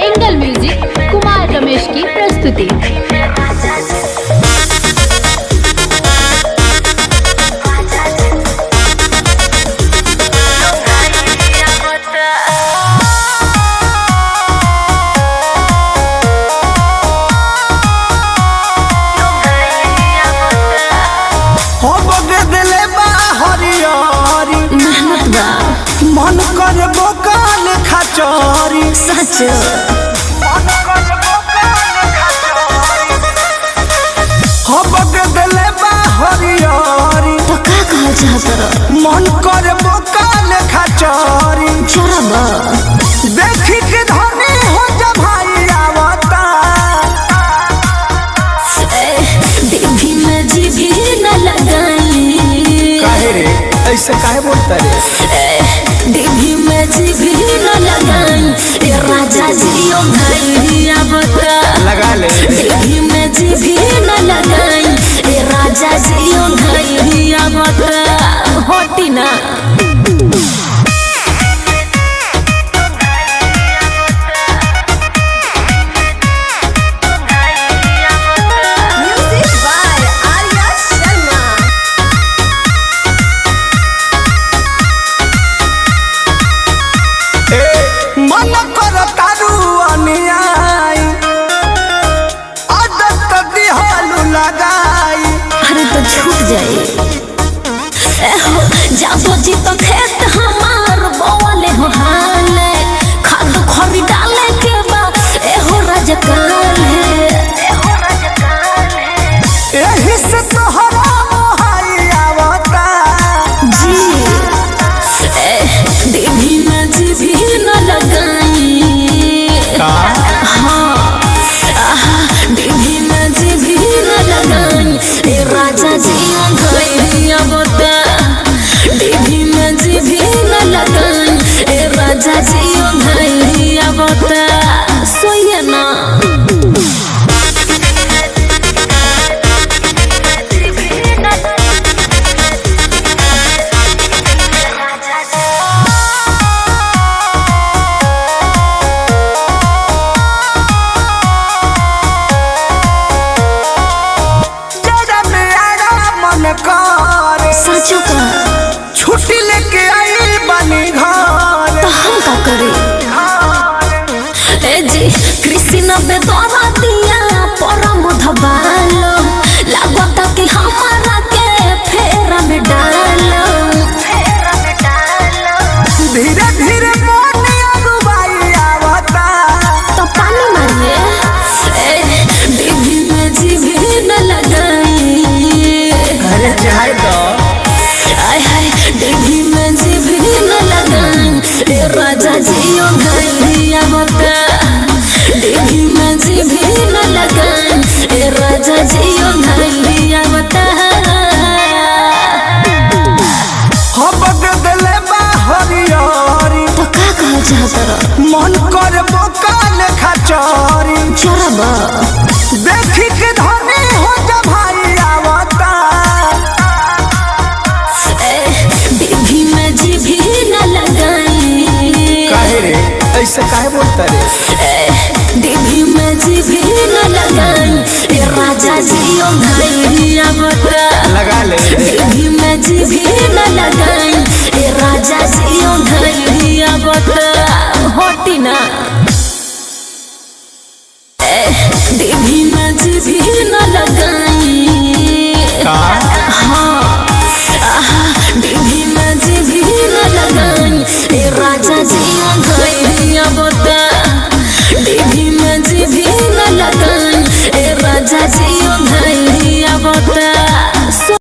Angle music Kumar Ramesh की प्रस्तुति। मन कर बोकाल खचोरी सच हो बगदले हरियारी तो का कहल चाहत मन कर बोकाल खचोरी चरबा देखी के धनी हो जा भाई आवता देवी में जीभी न लगाई। काहे रे ऐसे काहे बोलता रे देवी में जीभी न लगाई ए राजा जियो भैया बता लगा ले देवी में जीभी न लगाई ए राजा जियो भैया बता होती ना मन कर तारू अनियाई आदत दिहालू लगाई अरे तो छूट जाए जाबो जी तो खेत हमार बोले हो हाले खाद खरी डाले के बाद एहो राजकाल है यही से तोहरा मोहाई आवता जी देवी में जीभी न लगाई हाँ देवी में जीभी न लगाई ए राजा जिया भैया बता देवी में जीभी न लगाई ए राजा जिया भैया बता सोइए ना सचो का छुट्टी लेके आई बनी घर तो हम का करे ए जी कृष्ण बेदरा दिया परम धबालो लागता कि हमारा के फेरा में डालो धीरे धीरे मोनी अगुवाई आवता तो पानी मारिए देवी में जीभी न लगाई अरे चाहे तो आय हाय देवी में जीभी न लगाई ए राजा जियो भैया बता देवी में जीभी न लगाई ए राजा जियो भैया बता हो बगदले हरियारी तो का कहल चाहत मन कर बोकाल खचोरी चरबा